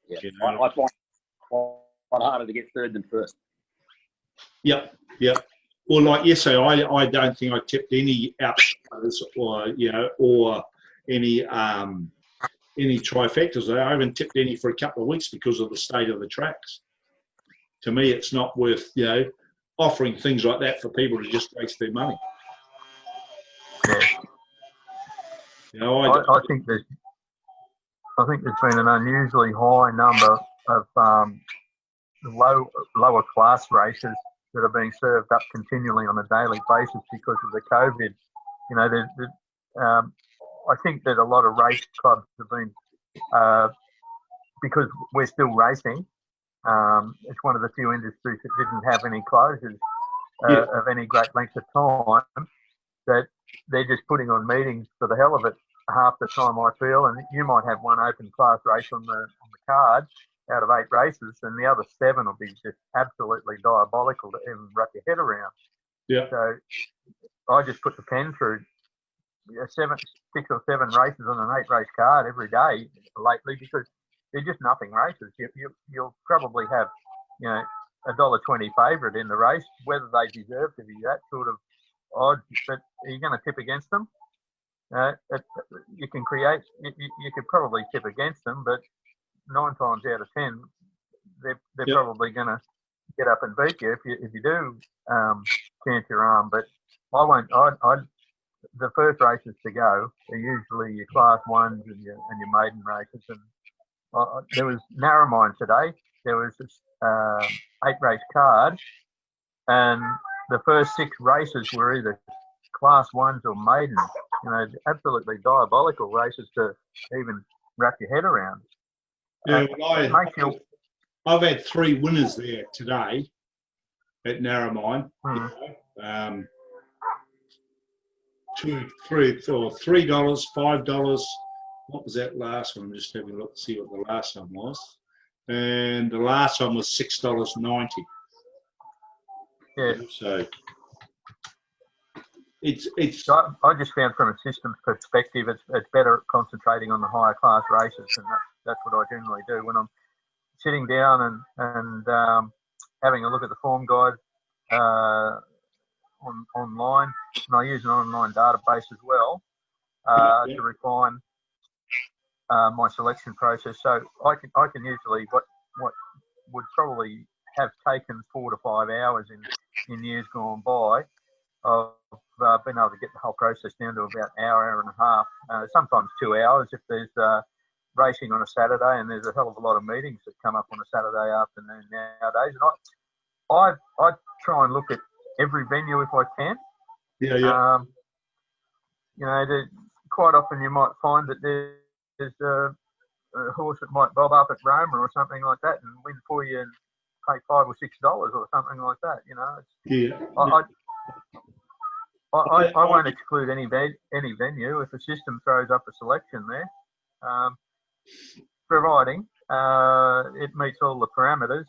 Yeah, I find it a lot harder to get third than first. Yep. Well, like yesterday, I don't think I tipped any outsiders or any trifectas. I haven't tipped any for a couple of weeks because of the state of the tracks. To me, it's not worth offering things like that for people to just waste their money. Yeah. I think there's been an unusually high number of lower class races that are being served up continually on a daily basis because of the COVID. I think that a lot of race clubs have been, because we're still racing, it's one of the few industries that didn't have any closures of any great length of time, that they're just putting on meetings for the hell of it half the time, I feel. And you might have one open class race on the card out of 8 races, and the other 7 will be just absolutely diabolical to even wrap your head around. Yeah. So I just put the pen through 6 or 7 races on an 8 race card every day lately because they're just nothing races. You'll probably have, $1.20 favourite in the race, whether they deserve to be that sort of odds, but are you going to tip against them? You can create, you could probably tip against them, but 9 times out of 10, they're probably going to get up and beat you if you do chance your arm. But I won't. The first races to go are usually your class ones and your maiden races. And there was Narromine today. There was this 8 race card, and the first 6 races were either class ones or maidens. Absolutely diabolical races to even wrap your head around. Yeah, I've had 3 winners there today at Narromine. $3, $5. What was that last one? I'm just having a look to see what the last one was. And the last one was $6.90. Yeah. So it's. I just found from a systems perspective, it's better at concentrating on the higher class races, and that's what I generally do when I'm sitting down and having a look at the form guide online, and I use an online database as well to refine my selection process. So I can usually what would probably have taken 4 to 5 hours in years gone by. I've been able to get the whole process down to about an hour and a half, sometimes 2 hours if there's racing on a Saturday, and there's a hell of a lot of meetings that come up on a Saturday afternoon nowadays. And I try and look at every venue if I can. Quite often you might find that there's a horse that might bob up at Roma or something like that and win for you and pay $5 or $6 or something like that. I won't exclude any venue if the system throws up a selection there, providing it meets all the parameters.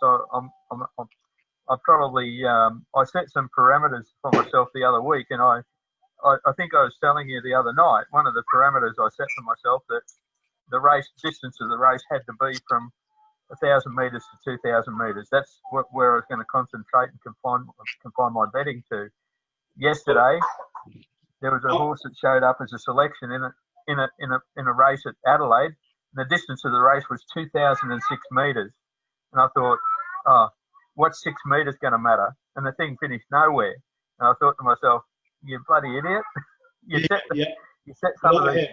I set some parameters for myself the other week, and I think I was telling you the other night, one of the parameters I set for myself that the race distance of the race had to be from 1,000 metres to 2,000 metres. That's where I was going to concentrate and confine my betting to. Yesterday, there was a horse that showed up as a selection in a race at Adelaide. And the distance of the race was 2,006 metres, and I thought, what's 6 metres going to matter? And the thing finished nowhere. And I thought to myself, you bloody idiot! You set some of these.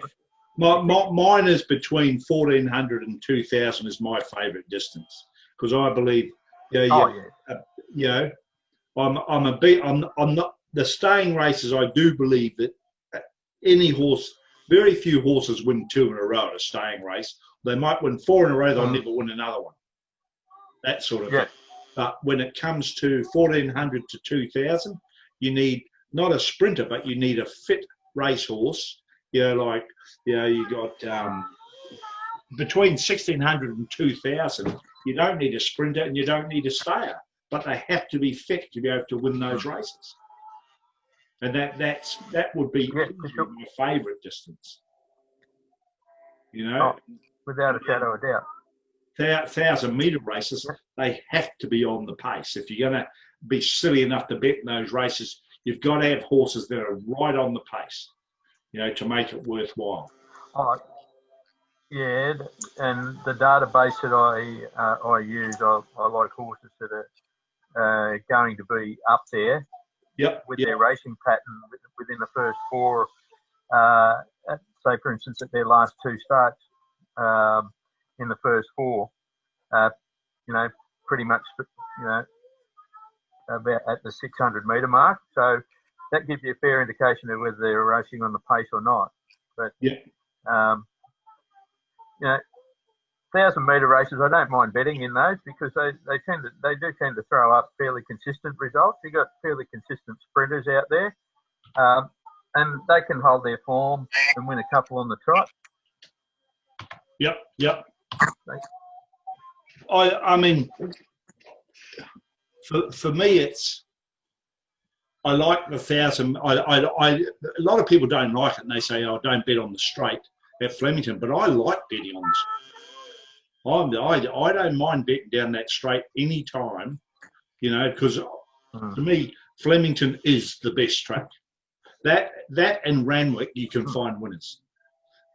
Mine is between 1,400 and 2,000 is my favourite distance, because I believe, I'm not the staying races. I do believe that any horse, very few horses win 2 in a row at a staying race. They might win 4 in a row. They'll never win another one. That sort of thing. But when it comes to 1,400 to 2,000, you need not a sprinter, but you need a fit racehorse. You got between 1,600 and 2,000. You don't need a sprinter and you don't need a stayer, but they have to be fit to be able to win those races. And that would be my favourite distance. Without a shadow of doubt. 1,000-metre races, they have to be on the pace. If you're going to be silly enough to bet in those races, you've got to have horses that are right on the pace, to make it worthwhile. Yeah, and the database that I use, I like horses that are going to be up there with their racing pattern within the first 4, say for instance at their last 2 starts in the first 4, pretty much, about at the 600-metre mark. So that gives you a fair indication of whether they're racing on the pace or not. But 1,000-metre races, I don't mind betting in those because they do tend to throw up fairly consistent results. You've got fairly consistent sprinters out there, and they can hold their form and win a couple on the trot. Yep. I mean, for me, it's I like the 1,000. A lot of people don't like it, and they say, "Oh, don't bet on the straight at Flemington." But I like betting on the straight. I don't mind betting down that straight any time, you know, because to me, Flemington is the best track. That and Randwick, you can find winners.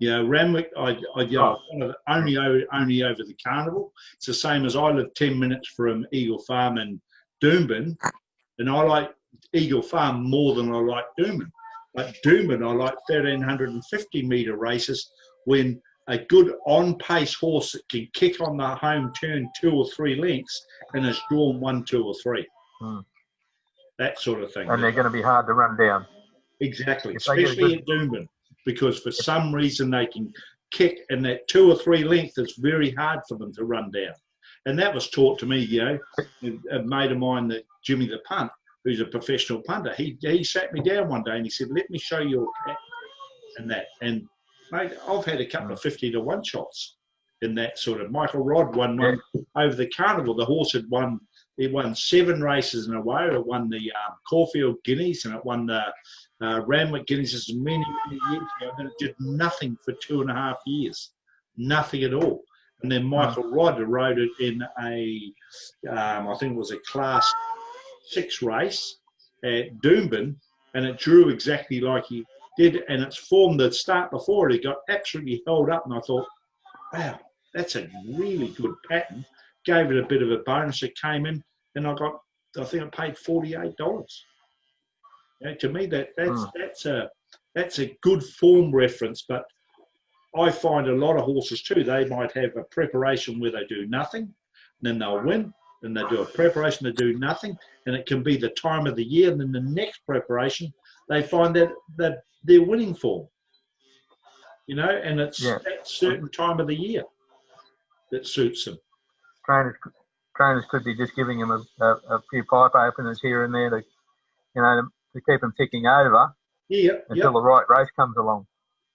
You know, Randwick, only over the carnival. It's the same as I live 10 minutes from Eagle Farm and Doomben, and I like Eagle Farm more than I like Doomben. Like Doomben, I like 1,350-metre races when a good on-pace horse that can kick on the home turn 2 or 3 lengths and has drawn 1, 2 or 3. That sort of thing. And they're going to be hard to run down. Exactly, especially at Doomben, because for some reason they can kick, and that 2 or 3 length is very hard for them to run down. And that was taught to me, you know, a mate of mine, that Jimmy the Punt, who's a professional punter, he sat me down one day and he said, "Let me show you a pattern and that." And mate, I've had a couple of 50-to-1 shots in that sort of. Michael Rodd won one over the carnival. The horse had won. He won 7 races in a row. It won the Caulfield Guineas, and it won the Randwick Guineas many years ago. And it did nothing for 2.5 years, nothing at all. And then Michael Rodd rode it in I think it was a Class 6 race at Doomben, and it drew exactly like he did. And its form the start before it got absolutely held up. And I thought, wow, that's a really good pattern. Gave it a bit of a bonus. It came in, and I think I paid $48. You know, to me, that's a good form reference. But I find a lot of horses too, they might have a preparation where they do nothing, then they'll win, then they do a preparation to do nothing, and it can be the time of the year, and then the next preparation, they find that they're winning form. You know, and it's that certain time of the year that suits them. Trainers could be just giving them a few pipe openers here and there to, you know, to keep them ticking over until the right race comes along.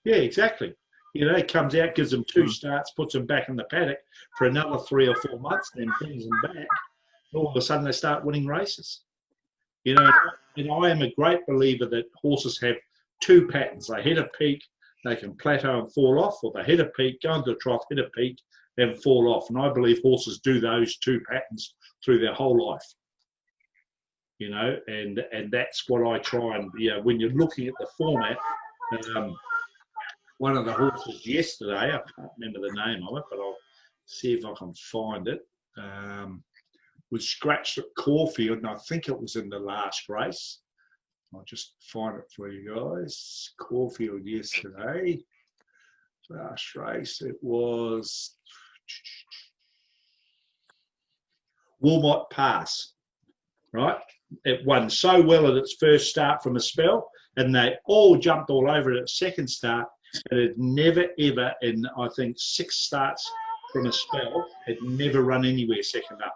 Yeah, exactly. You know, it comes out, gives them 2 starts, puts them back in the paddock for another 3 or 4 months, then brings them back. All of a sudden, they start winning races. You know, and I am a great believer that horses have 2 patterns. They hit a peak, they can plateau and fall off, or they hit a peak, go into a trough, hit a peak, and fall off. And I believe horses do those 2 patterns through their whole life. You know, and that's what I try and, you know, when you're looking at the format, one of the horses yesterday, I can't remember the name of it, but I'll see if I can find it, was scratched at Caulfield, and I think it was in the last race. I'll just find it for you guys. Caulfield yesterday, last race, it was Wilmot Pass, right? It won so well at its first start from a spell, and they all jumped all over it at its second start, and it never ever, in I think 6 starts from a spell, it never run anywhere second up.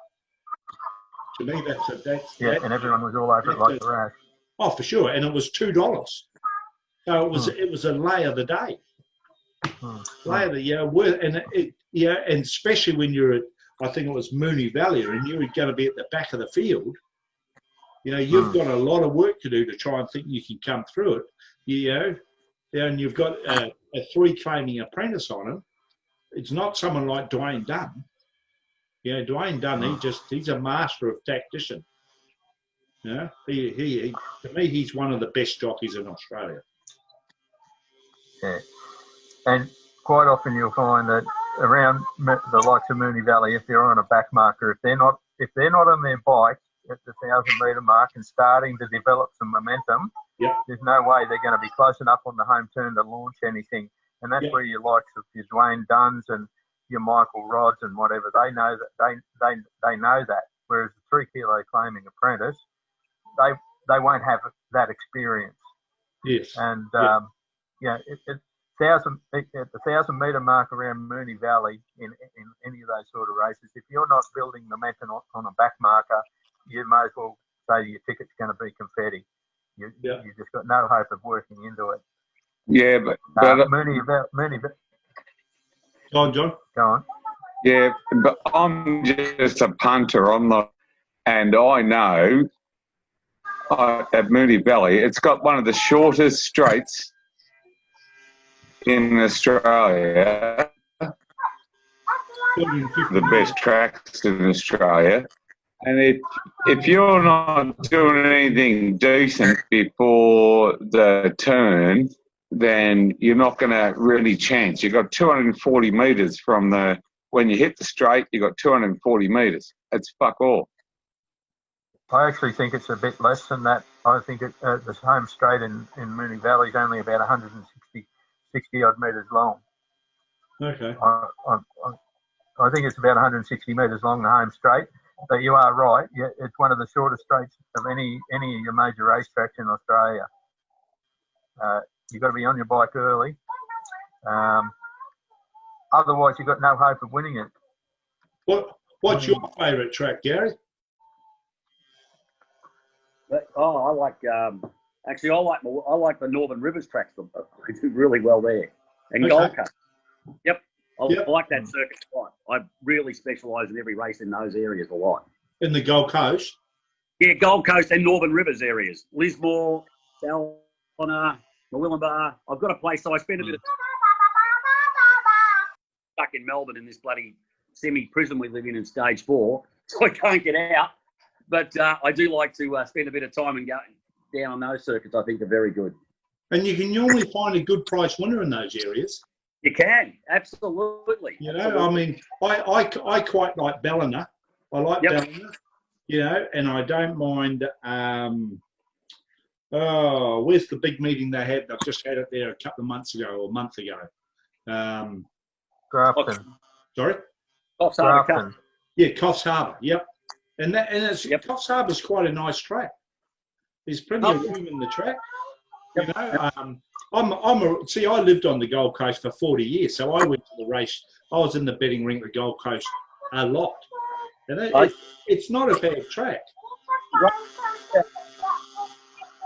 To me, and everyone was all over it like the rash. Oh, for sure, and it was $2. So it was a lay of the day. Lay of the year, and especially when you're at, I think it was Moonee Valley, and you're going to be at the back of the field. You know, you've got a lot of work to do to try and think you can come through it. You know, and you've got a 3-claiming apprentice on him. It's not someone like Dwayne Dunn. You know, Dwayne Dunn, he's a master of tactician. You know, he to me, he's one of the best jockeys in Australia. Yeah, and quite often you'll find that around the likes of Moonee Valley, if they're on a back marker, if they're not on their bike at the 1,000-metre mark and starting to develop some momentum, there's no way they're going to be close enough on the home turn to launch anything. And that's where your likes of your Dwayne Dunns and your Michael Rodds and whatever, they know that they know that. Whereas the 3-kilo claiming apprentice, they won't have that experience. Yes. And at the 1,000-metre mark around Moonee Valley in any of those sort of races, if you're not building momentum on a back marker, you may as well say your ticket's going to be confetti. You just got no hope of working into it. Yeah, but Moonee. Go on, John. Go on. Yeah, but I'm just a punter. I'm not, and I know at Moonee Valley. It's got one of the shortest straights in Australia, the best tracks in Australia. And if you're not doing anything decent before the turn, then you're not going to really chance. You've got 240 metres from when you hit the straight, you've got 240 metres. It's fuck all. I actually think it's a bit less than that. I think the home straight in Moonee Valley is only about 60 odd metres long. Okay. I think it's about 160 metres long, the home straight. But you are right. Yeah, it's one of the shortest straights of any of your major racetracks in Australia. You've got to be on your bike early. Otherwise, you've got no hope of winning it. What's your favourite track, Gary? I like actually I like the Northern Rivers tracks. I do really well there, and Gold Coast. Yep. I like that circuit a lot. I really specialise in every race in those areas a lot. In the Gold Coast? Yeah, Gold Coast and Northern Rivers areas. Lismore, Salona, Murwillumbah. I've got a place, so I spend a bit of stuck in Melbourne in this bloody semi-prison we live in Stage 4, so I can't get out. But I do like to spend a bit of time and go down on those circuits. I think they're very good. And you can normally find a good price winner in those areas. You can, absolutely. You know, I mean, I quite like Ballina. I like Ballina, you know, and I don't mind. Where's the big meeting they had? I've just had it there a couple of months ago or a month ago. Grafton. Sorry? Coffs Harbour Cup. Yeah, Coffs Harbour. Yep. And Coffs Harbour's quite a nice track. There's plenty of room in the track. You know, I lived on the Gold Coast for 40 years, so I went to the race. I was in the betting ring at the Gold Coast a lot. And it's not a bad track.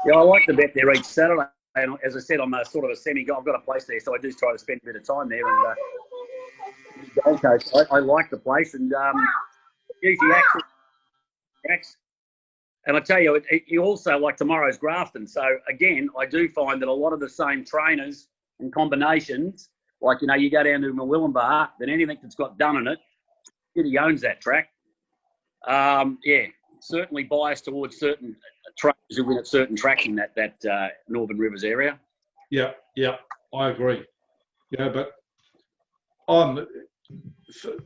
Yeah, I like to bet there each Saturday. And as I said, I'm a sort of a I've got a place there, so I do try to spend a bit of time there. And Gold Coast, I like the place, and easy access. And I tell you, you also like tomorrow's Grafton. So again, I do find that a lot of the same trainers and combinations, like, you know, you go down to Murwillumbah, then anything that's got done in it, he owns that track. Certainly biased towards certain trainers who win at certain tracks in that Northern Rivers area. Yeah, I agree. Yeah, but I've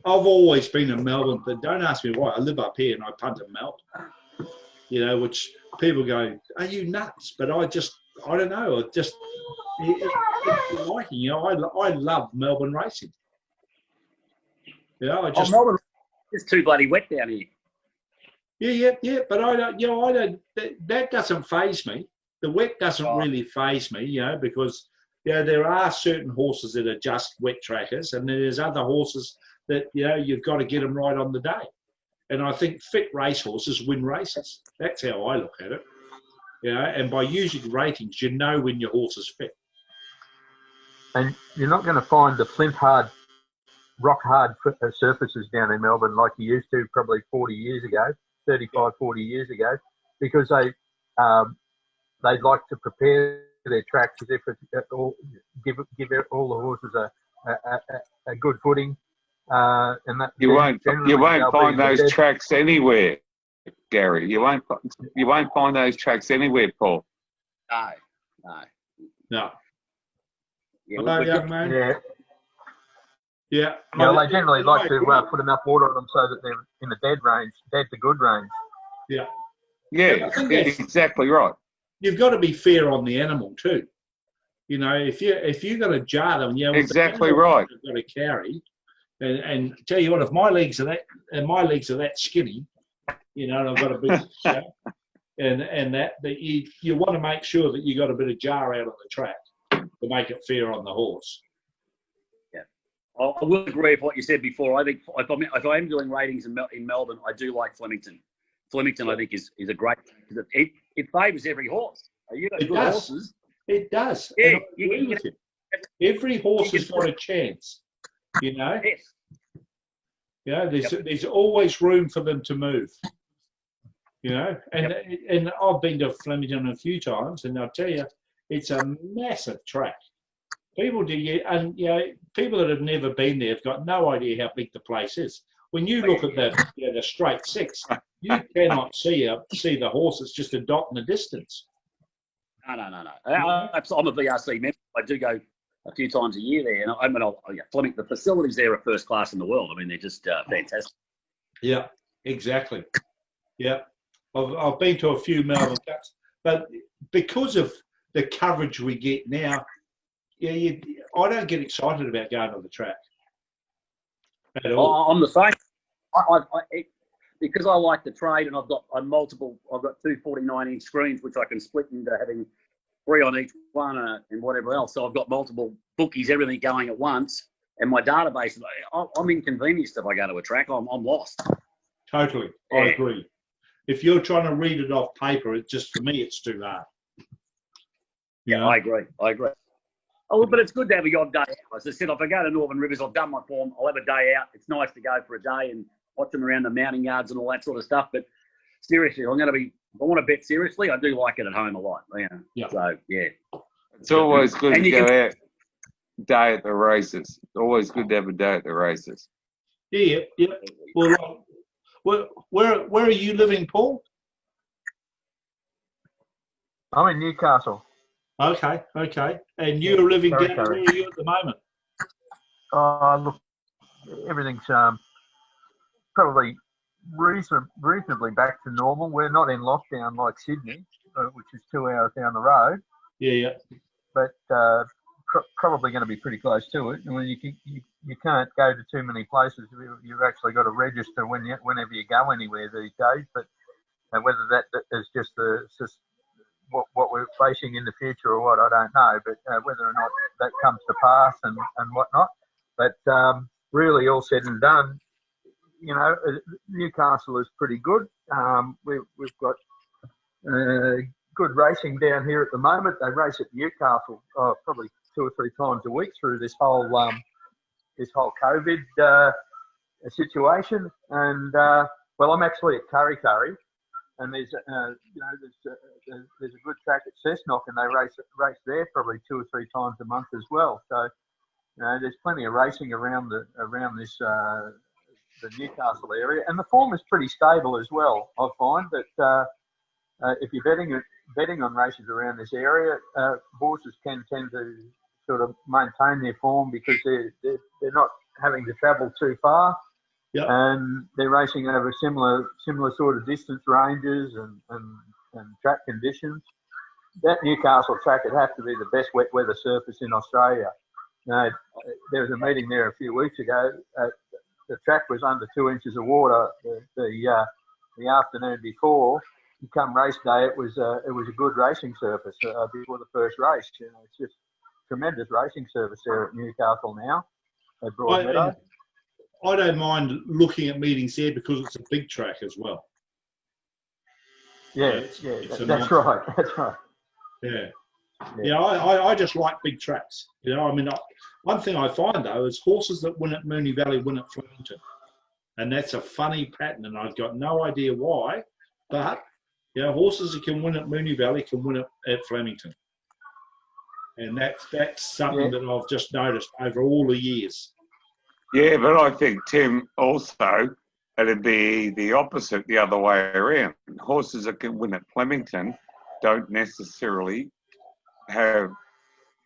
always been in Melbourne, but don't ask me why. I live up here and I punt in Melbourne. You know, which people go, are you nuts? But I don't know. It's liking, you know, I love Melbourne racing. You know, Melbourne is too bloody wet down here. Yeah, but I don't, that doesn't faze me. The wet doesn't really faze me, you know, because, you know, there are certain horses that are just wet trackers, and there's other horses that, you know, you've got to get them right on the day. And I think fit racehorses win races. That's how I look at it. You know, and by using ratings, you know when your horse is fit. And you're not going to find the rock hard surfaces down in Melbourne like you used to probably 40 years ago, 35, 40 years ago, because they'd like to prepare their tracks as if give all the horses a good footing. And that you won't find those tracks anywhere, Gary. You won't find those tracks anywhere, Paul. No. Hello, young man. Yeah. No, they generally like to put enough water on them so that they're in the dead to good range. Yeah. Yeah, exactly right. You've got to be fair on the animal too. You know, if you're going to jar them, you know, exactly right. You've got to carry. And tell you what, if my legs are that skinny, you know, and I've got a big, you know, and that you want to make sure that you got a bit of jar out on the track to make it fair on the horse. Yeah, I will agree with what you said before. I think if I am doing ratings in Melbourne, I do like Flemington. Flemington, I think, is a great because it favours every horse. You got good horses. It does. Yeah, every horse has got a chance. You know, yes. You know, there's always room for them to move. You know, and I've been to Flemington a few times, and I'll tell you, it's a massive track. People people that have never been there have got no idea how big the place is. When you look at the straight six, you cannot see the horse. It's just a dot in the distance. No. I'm a VRC member. I do go a few times a year there, and Flemington, the facilities there are first class in the world. I mean, they're just fantastic. Yeah, exactly. Yeah, I've been to a few Melbourne Cups, but because of the coverage we get now, I don't get excited about going to the track at all. I'm the same. Because I like to trade, and I've got 2 49-inch screens, which I can split into having 3 on each one and whatever else. So I've got multiple bookies, everything going at once. And my database, I'm inconvenienced if I go to a track. I'm lost. Totally. Yeah. I agree. If you're trying to read it off paper, for me, it's too hard. Yeah, I agree. Oh, but it's good to have a odd day out. As I said, if I go to Northern Rivers, I've done my form. I'll have a day out. It's nice to go for a day and watch them around the mounting yards and all that sort of stuff. But seriously, if I want to bet seriously, I do like it at home a lot. Yeah. So, yeah. It's always good to go out day at the races. It's always good to have a day at the races. Yeah. Well, where are you living, Paul? I'm in Newcastle. Okay. And you're living down where are you at the moment? Look, everything's probably reasonably back to normal. We're not in lockdown like Sydney, which is 2 hours down the road. Yeah. But probably going to be pretty close to it. I mean, you can't go to too many places. You've actually got to register whenever you go anywhere these days. But whether that is just what we're facing in the future or what, I don't know. But whether or not that comes to pass and whatnot. But really, all said and done, Newcastle is pretty good. We've got good racing down here at the moment. They race at Newcastle probably 2 or 3 times a week through this whole COVID situation. And I'm actually at Kurri Kurri, and there's a good track at Cessnock, and they race there probably 2 or 3 times a month as well. So there's plenty of racing around the Newcastle area, and the form is pretty stable as well. I find that if you're betting on races around this area, horses can tend to sort of maintain their form because they're not having to travel too far, and they're racing over similar sort of distance ranges and track conditions. That Newcastle track would have to be the best wet weather surface in Australia. There was a meeting there a few weeks ago. The track was under 2 inches of water the afternoon before. Come race day, it was a good racing surface before the first race. It's just tremendous racing surface there at Newcastle now. At Broadmeadow. I don't mind looking at meetings there because it's a big track as well. That's right. Yeah, I just like big tracks. One thing I find though is horses that win at Moonee Valley win at Flemington, and that's a funny pattern, and I've got no idea why. But horses that can win at Moonee Valley can win at Flemington, and that's something that I've just noticed over all the years. Yeah, but I think, Tim, also it'd be the opposite the other way around. Horses that can win at Flemington don't necessarily have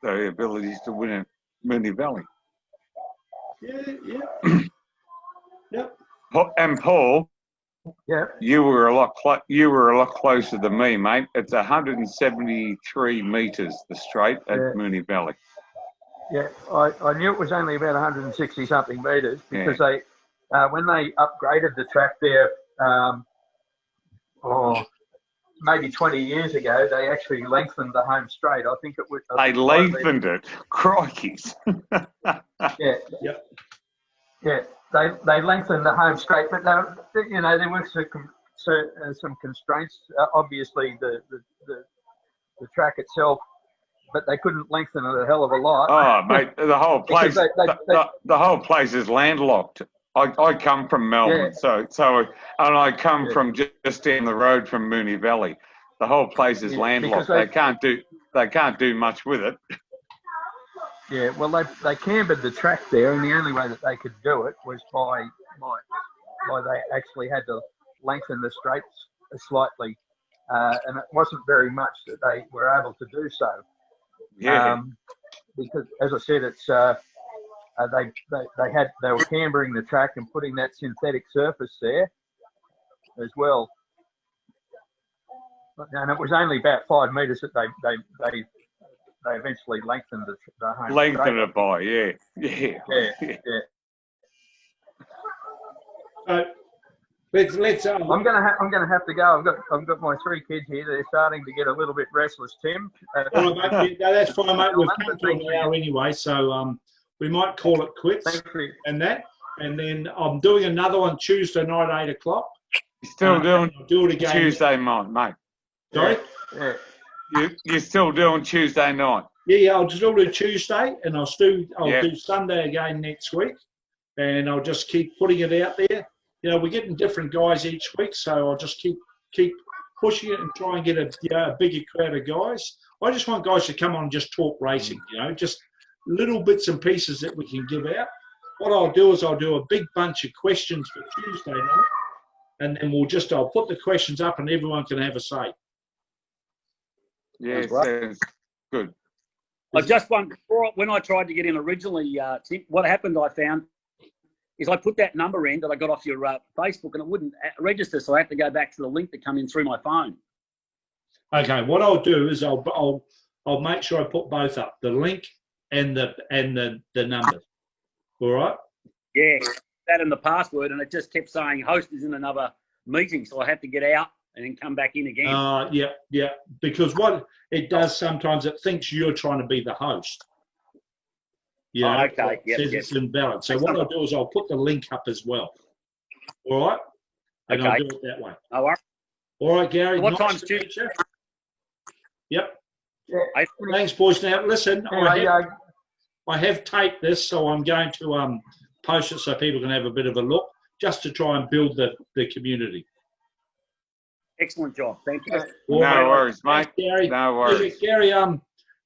the abilities to win at Moonee Valley. Yeah. And Paul, you were a lot closer than me, mate. It's 173 metres the straight at Moonee Valley. Yeah, I knew it was only about 160 something metres because they when they upgraded the track there, maybe 20 years ago, they actually lengthened the home straight. I think it was. They lengthened it. Crikeys. Yeah. They lengthened the home straight, but there were some constraints. Obviously, the track itself, but they couldn't lengthen it a hell of a lot. Oh, mate, the whole place. The whole place is landlocked I come from Melbourne, Yeah. and I come from just down the road from Moonee Valley. The whole place is landlocked. They can't do much with it. Yeah, well, they cambered the track there, and the only way that they could do it was by they actually had to lengthen the straights slightly, and it wasn't very much that they were able to do so. Yeah. Because, as I said, it's they were cambering the track and putting that synthetic surface there as well, and it was only about 5 metres that they eventually lengthened the home Lengthened straight. it by, yeah. Let's. I'm gonna have to go. I've got my 3 kids here. They're starting to get a little bit restless, Tim. All right, mate. No, that's fine, mate. We've come to an hour anyway, so we might call it quits and that. And then I'm doing another one Tuesday night, 8 o'clock. You're still doing I'll do it again Tuesday night, mate. Sorry? Yeah. You're still doing Tuesday night. Yeah, I'll still do Tuesday, and I'll do Sunday again next week, and I'll just keep putting it out there. You know, we're getting different guys each week, so I'll just keep pushing it and try and get a bigger crowd of guys. I just want guys to come on and just talk racing, you know, just little bits and pieces that we can give out. What I'll do is I'll do a big bunch of questions for Tuesday night, and then I'll put the questions up and everyone can have a say. Yeah, sounds good. I just wondered, when I tried to get in originally, Tim, what happened I found is I put that number in that I got off your Facebook and it wouldn't register, so I had to go back to the link that come in through my phone. Okay, what I'll do is I'll make sure I put both up, the link and the numbers. All right? Yeah, that and the password, and it just kept saying host is in another meeting, so I had to get out and then come back in again. Yeah. Because what it does sometimes, it thinks you're trying to be the host. Yeah. Okay. It says it's invalid. So what I'll do is I'll put the link up as well. All right? And I'll do it that way. All right. All right, Gary. So what nice time's Tuesday? Yep. Yeah. Thanks, boys. Now, listen, I have taped this, so I'm going to post it so people can have a bit of a look, just to try and build the community. Excellent job. Thank you. No worries, mate. Gary. No worries. Gary,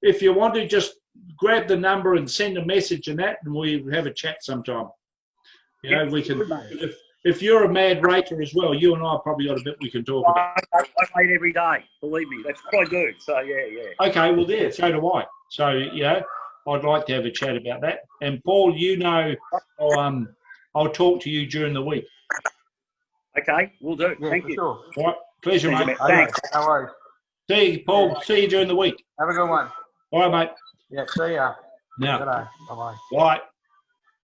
if you want to just grab the number and send a message and that, and we have a chat sometime. You know, we can. If you're a mad racer as well, you and I probably got a bit we can talk about. I rate every day. Believe me, that's what I do. So yeah. Okay, well there, so do I. So I'd like to have a chat about that. And Paul, I'll talk to you during the week. Okay, we'll do. Yeah, Thank you. Sure. All right, pleasure, mate. Thanks. No worries. See you, Paul. See you during the week. Have a good one. All right, mate. Yeah, see ya. Now. Bye-bye. Bye.